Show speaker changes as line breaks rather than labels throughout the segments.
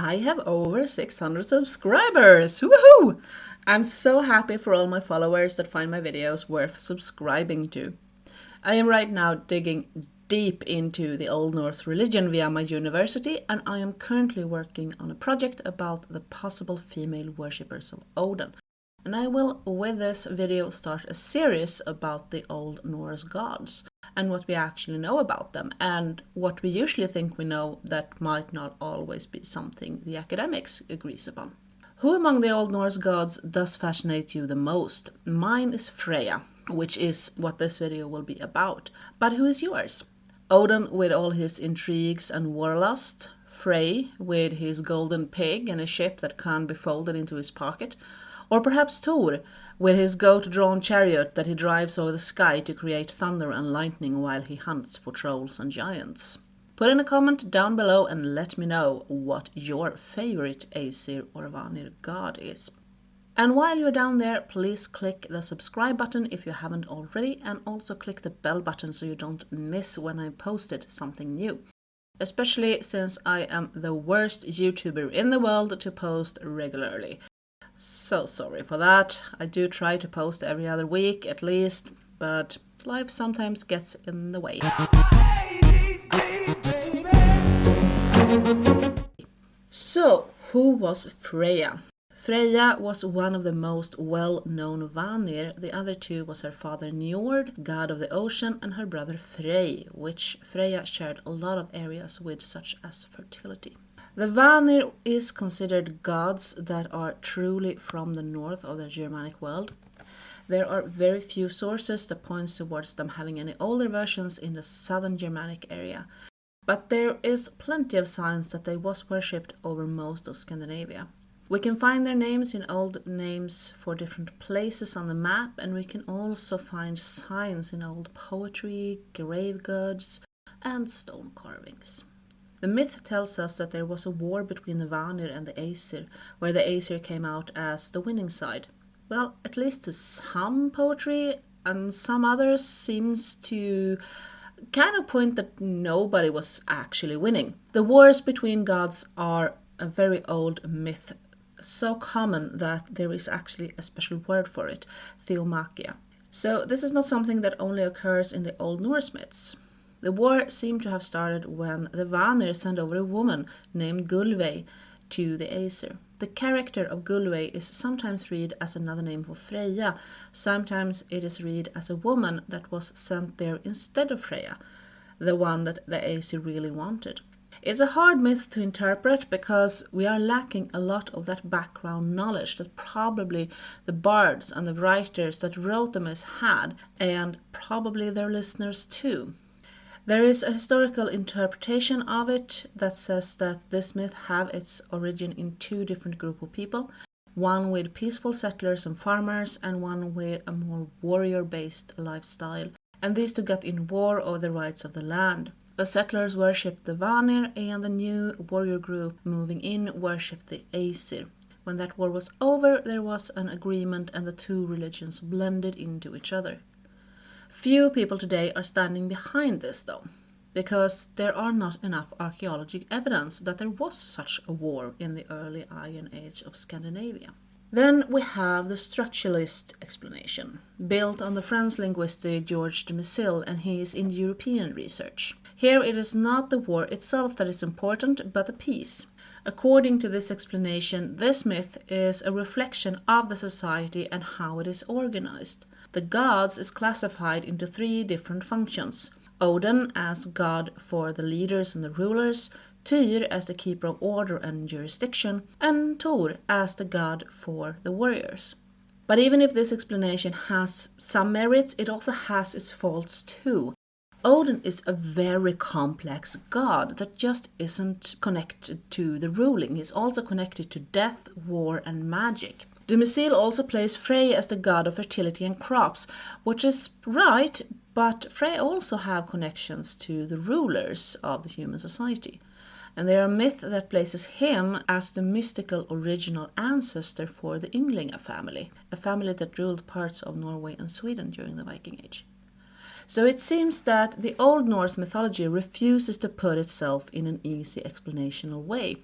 I have over 600 subscribers! Woohoo! I'm so happy for all my followers that find my videos worth subscribing to. I am right now digging deep into the Old Norse religion via my university, and I am currently working on a project about the possible female worshippers of Odin. And I will, with this video, start a series about the Old Norse gods and what we actually know about them, and what we usually think we know that might not always be something the academics agrees upon. Who among the Old Norse gods does fascinate you the most? Mine is Freja, which is what this video will be about. But who is yours? Odin with all his intrigues and warlust, Frey with his golden pig and a ship that can be folded into his pocket, or perhaps Thor with his goat-drawn chariot that he drives over the sky to create thunder and lightning while he hunts for trolls and giants. Put in a comment down below and let me know what your favorite Aesir or Vanir god is. And while you're down there, please click the subscribe button if you haven't already, and also click the bell button so you don't miss when I posted something new. Especially since I am the worst YouTuber in the world to post regularly. So sorry for that. I do try to post every other week at least, but life sometimes gets in the way. So, who was Freja? Freja was one of the most well-known Vanir. The other two was her father Njord, god of the ocean, and her brother Frey, which Freja shared a lot of areas with, such as fertility. The Vanir is considered gods that are truly from the north of the Germanic world. There are very few sources that point towards them having any older versions in the southern Germanic area, but there is plenty of signs that they was worshipped over most of Scandinavia. We can find their names in old names for different places on the map, and we can also find signs in old poetry, grave goods, and stone carvings. The myth tells us that there was a war between the Vanir and the Aesir, where the Aesir came out as the winning side. Well, at least to some poetry, and some others seems to kind of point that nobody was actually winning. The wars between gods are a very old myth, so common that there is actually a special word for it, theomachia. So this is not something that only occurs in the Old Norse myths. The war seemed to have started when the Vanir sent over a woman named Gullveig to the Aesir. The character of Gullveig is sometimes read as another name for Freja, sometimes it is read as a woman that was sent there instead of Freja, the one that the Aesir really wanted. It's a hard myth to interpret because we are lacking a lot of that background knowledge that probably the bards and the writers that wrote the myths had, and probably their listeners too. There is a historical interpretation of it that says that this myth have its origin in two different groups of people, one with peaceful settlers and farmers, and one with a more warrior-based lifestyle, and these two got in war over the rights of the land. The settlers worshipped the Vanir, and the new warrior group moving in worshipped the Aesir. When that war was over, there was an agreement and the two religions blended into each other. Few people today are standing behind this though, because there are not enough archaeological evidence that there was such a war in the early Iron Age of Scandinavia. Then we have the structuralist explanation, built on the French linguist Georges de Maizière and his Indo-European research. Here it is not the war itself that is important, but the peace. According to this explanation, this myth is a reflection of the society and how it is organized. The gods is classified into three different functions. Odin as god for the leaders and the rulers, Tyr as the keeper of order and jurisdiction, and Thor as the god for the warriors. But even if this explanation has some merits, it also has its faults too. Odin is a very complex god that just isn't connected to the ruling. He's also connected to death, war, and magic. De Maizière also plays Frey as the god of fertility and crops, which is right, but Frey also have connections to the rulers of the human society. And there are myth that places him as the mystical original ancestor for the Ynglinga family, a family that ruled parts of Norway and Sweden during the Viking Age. So it seems that the Old Norse mythology refuses to put itself in an easy explanational way.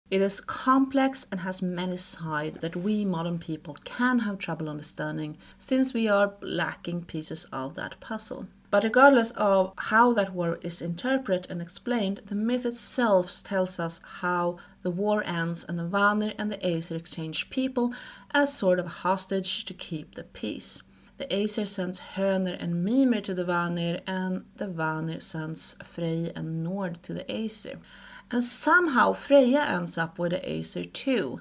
It is complex and has many sides that we modern people can have trouble understanding since we are lacking pieces of that puzzle. But regardless of how that war is interpreted and explained, the myth itself tells us how the war ends and the Vanir and the Aesir exchange people as sort of hostage to keep the peace. The Aesir sends Hönir and Mimir to the Vanir, and the Vanir sends Frey and Nord to the Aesir. And somehow Freja ends up with the Aesir too.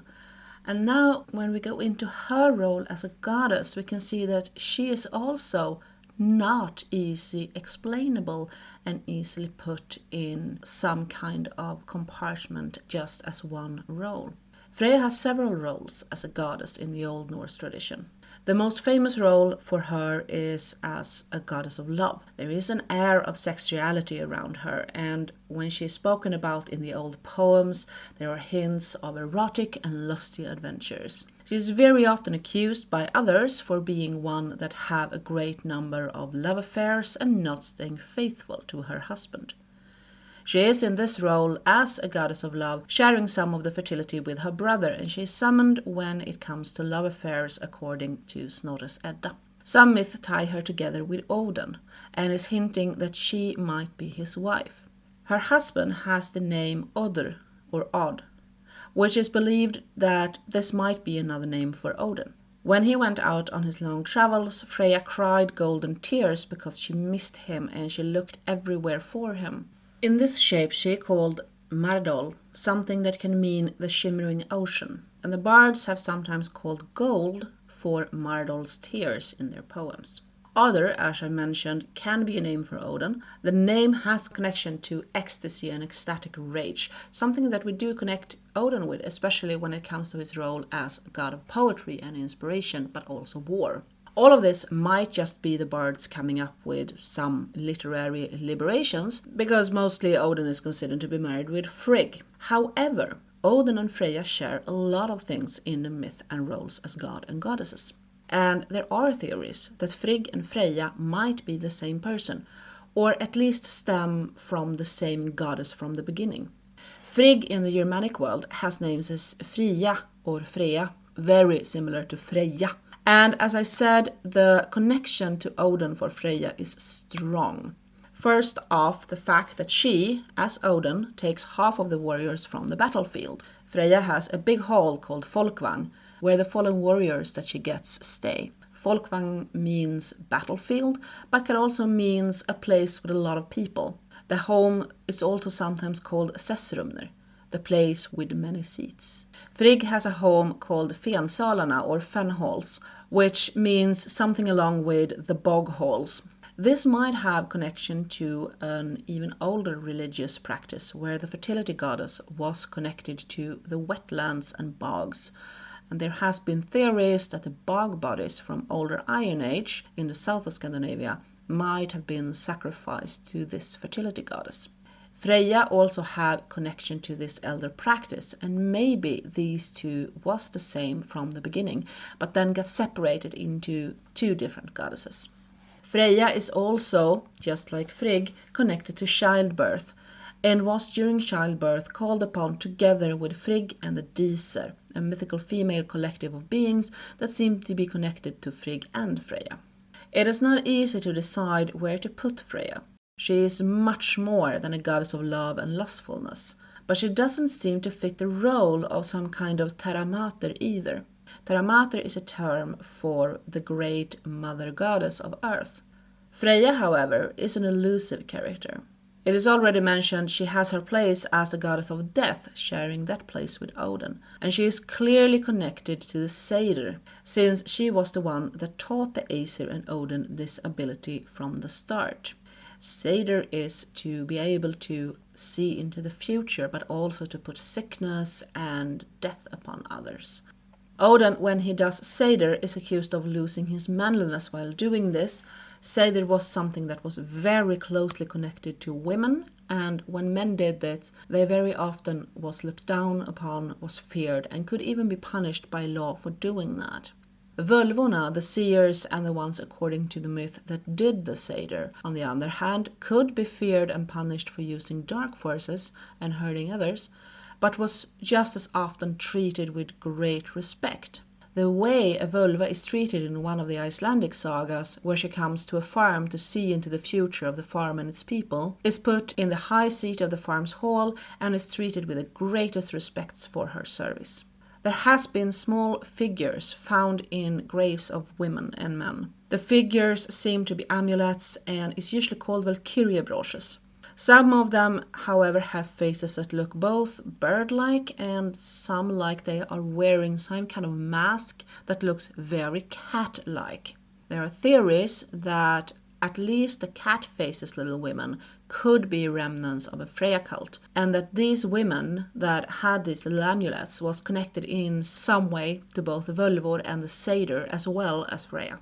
And now when we go into her role as a goddess, we can see that she is also not easy explainable and easily put in some kind of compartment just as one role. Freja has several roles as a goddess in the Old Norse tradition. The most famous role for her is as a goddess of love. There is an air of sexuality around her, and when she is spoken about in the old poems, there are hints of erotic and lusty adventures. She is very often accused by others for being one that have a great number of love affairs and not staying faithful to her husband. She is in this role as a goddess of love, sharing some of the fertility with her brother, and she is summoned when it comes to love affairs according to Snorre's Edda. Some myths tie her together with Odin, and is hinting that she might be his wife. Her husband has the name Odr, or Odd, which is believed that this might be another name for Odin. When he went out on his long travels, Freja cried golden tears because she missed him and she looked everywhere for him. In this shape she called Mardol, something that can mean the shimmering ocean, and the bards have sometimes called gold for Mardol's tears in their poems. Other, as I mentioned, can be a name for Odin. The name has connection to ecstasy and ecstatic rage, something that we do connect Odin with, especially when it comes to his role as god of poetry and inspiration, but also war. All of this might just be the bards coming up with some literary liberations, because mostly Odin is considered to be married with Frigg. However, Odin and Freja share a lot of things in the myth and roles as god and goddesses. And there are theories that Frigg and Freja might be the same person, or at least stem from the same goddess from the beginning. Frigg in the Germanic world has names as Fria or Freja, very similar to Freja. And as I said, the connection to Odin for Freja is strong. First off, the fact that she, as Odin, takes half of the warriors from the battlefield. Freja has a big hall called Folvagn, where the fallen warriors that she gets stay. Folvagn means battlefield, but can also mean a place with a lot of people. The home is also sometimes called Sessrumner, the place with many seats. Frigg has a home called Fensalarna or Fen halls, which means something along with the bog halls. This might have connection to an even older religious practice where the fertility goddess was connected to the wetlands and bogs. And there has been theories that the bog bodies from older Iron Age in the south of Scandinavia might have been sacrificed to this fertility goddess. Freja also had connection to this elder practice, and maybe these two was the same from the beginning, but then got separated into two different goddesses. Freja is also, just like Frigg, connected to childbirth, and was during childbirth called upon together with Frigg and the Aesir, a mythical female collective of beings that seem to be connected to Frigg and Freja. It is not easy to decide where to put Freja. She is much more than a goddess of love and lustfulness, but she doesn't seem to fit the role of some kind of Terra Mater either. Terra Mater is a term for the great mother goddess of earth. Freja, however, is an elusive character. It is already mentioned she has her place as the goddess of death, sharing that place with Odin, and she is clearly connected to the Aesir, since she was the one that taught the Aesir and Odin this ability from the start. Aesir is to be able to see into the future, but also to put sickness and death upon others. Odin, when he does Aesir, is accused of losing his manliness while doing this. Aesir was something that was very closely connected to women, and when men did this, they very often was looked down upon, was feared, and could even be punished by law for doing that. Völvorna, the seers and the ones according to the myth that did the Aesir, on the other hand, could be feared and punished for using dark forces and hurting others, but was just as often treated with great respect. The way a vulva is treated in one of the Icelandic sagas, where she comes to a farm to see into the future of the farm and its people, is put in the high seat of the farm's hall and is treated with the greatest respects for her service. There has been small figures found in graves of women and men. The figures seem to be amulets and is usually called Valkyrie brooches. Some of them, however, have faces that look both bird-like and some like they are wearing some kind of mask that looks very cat-like. There are theories that at least the cat faces little women could be remnants of a Freja cult, and that these women that had these little amulets was connected in some way to both the Völvor and the Satyr as well as Freja.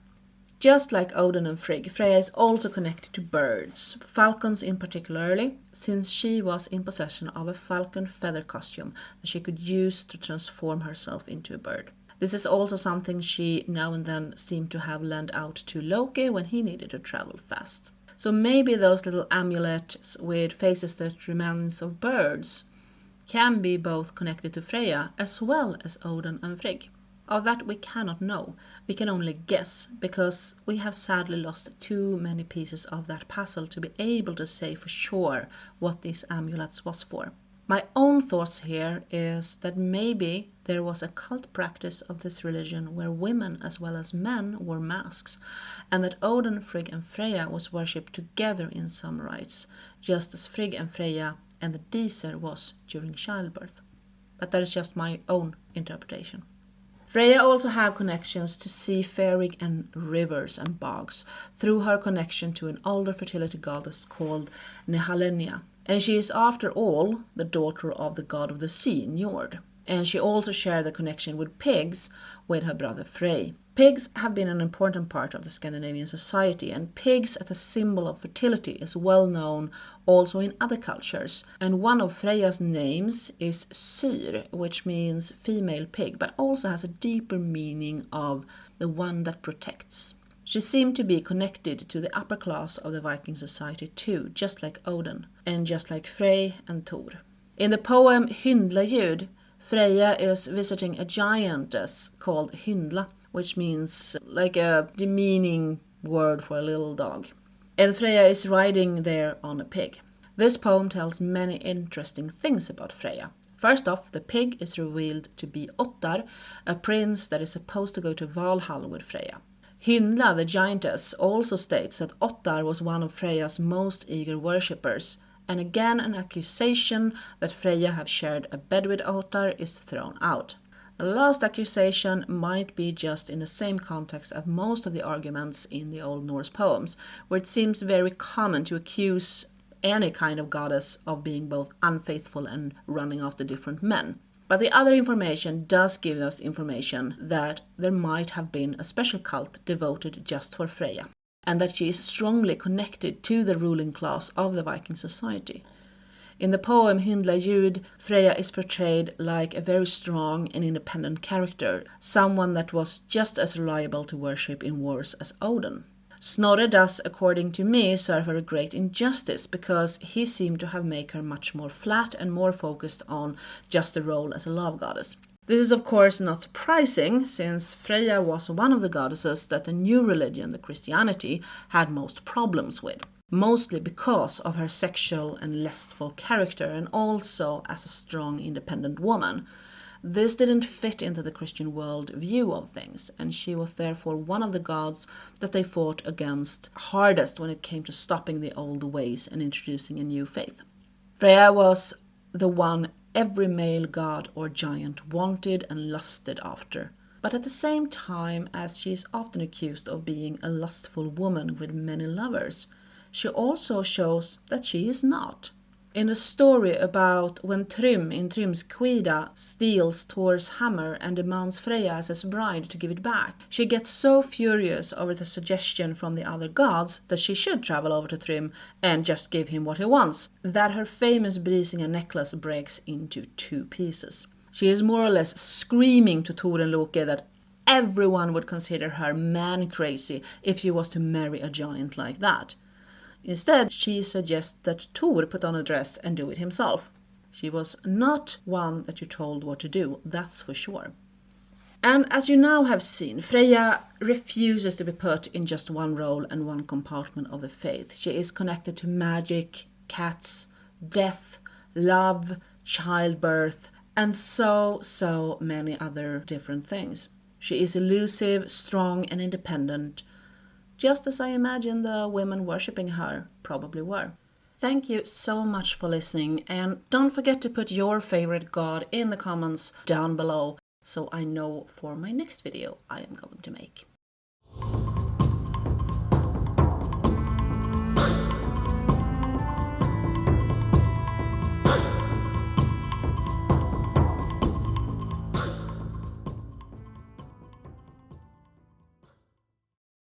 Just like Odin and Frigg, Freja is also connected to birds, falcons in particularly, since she was in possession of a falcon feather costume that she could use to transform herself into a bird. This is also something she now and then seemed to have lent out to Loki when he needed to travel fast. So maybe those little amulets with faces that reminds of birds can be both connected to Freja as well as Odin and Frigg. Of that we cannot know. We can only guess, because we have sadly lost too many pieces of that puzzle to be able to say for sure what these amulets was for. My own thoughts here is that maybe there was a cult practice of this religion where women as well as men wore masks, and that Odin, Frigg and Freja was worshipped together in some rites, just as Frigg and Freja and the Aesir was during childbirth. But that is just my own interpretation. Freja also had connections to seafaring and rivers and bogs through her connection to an older fertility goddess called Nehalenia. And she is after all the daughter of the god of the sea, Njord. And she also shared the connection with pigs with her brother Frey. Pigs have been an important part of the Scandinavian society, and pigs as a symbol of fertility is well known also in other cultures. And one of Freja's names is Syr, which means female pig, but also has a deeper meaning of the one that protects. She seemed to be connected to the upper class of the Viking society too, just like Odin, and just like Frey and Thor. In the poem Hyndlajud, Freja is visiting a giantess called Hyndla, which means like a demeaning word for a little dog. And Freja is riding there on a pig. This poem tells many interesting things about Freja. First off, the pig is revealed to be Ottar, a prince that is supposed to go to Valhall with Freja. Hyndla, the giantess, also states that Ottar was one of Freja's most eager worshippers, and again an accusation that Freja have shared a bed with Ottar is thrown out. The last accusation might be just in the same context as most of the arguments in the Old Norse poems, where it seems very common to accuse any kind of goddess of being both unfaithful and running after different men. But the other information does give us information that there might have been a special cult devoted just for Freja, and that she is strongly connected to the ruling class of the Viking society. In the poem Hyndlajud, Freja is portrayed like a very strong and independent character, someone that was just as reliable to worship in wars as Odin. Snorre does, according to me, serve her a great injustice, because he seemed to have made her much more flat and more focused on just the role as a love goddess. This is of course not surprising, since Freja was one of the goddesses that the new religion, the Christianity, had most problems with. Mostly because of her sexual and lustful character, and also as a strong independent woman. This didn't fit into the Christian world view of things, and she was therefore one of the gods that they fought against hardest when it came to stopping the old ways and introducing a new faith. Freja was the one every male god or giant wanted and lusted after, but at the same time, as she is often accused of being a lustful woman with many lovers, she also shows that she is not. In the story about when Thrym in Thrym's Quida steals Thor's hammer and demands Freja as his bride to give it back, she gets so furious over the suggestion from the other gods that she should travel over to Thrym and just give him what he wants, that her famous Brisinga necklace breaks into 2 pieces. She is more or less screaming to Thor and Loki that everyone would consider her man-crazy if she was to marry a giant like that. Instead, she suggests that Thor put on a dress and do it himself. She was not one that you told what to do, that's for sure. And as you now have seen, Freja refuses to be put in just one role and one compartment of the faith. She is connected to magic, cats, death, love, childbirth, and so many other different things. She is elusive, strong, and independent, just as I imagine the women worshipping her probably were. Thank you so much for listening, and don't forget to put your favorite god in the comments down below so I know for my next video I am going to make.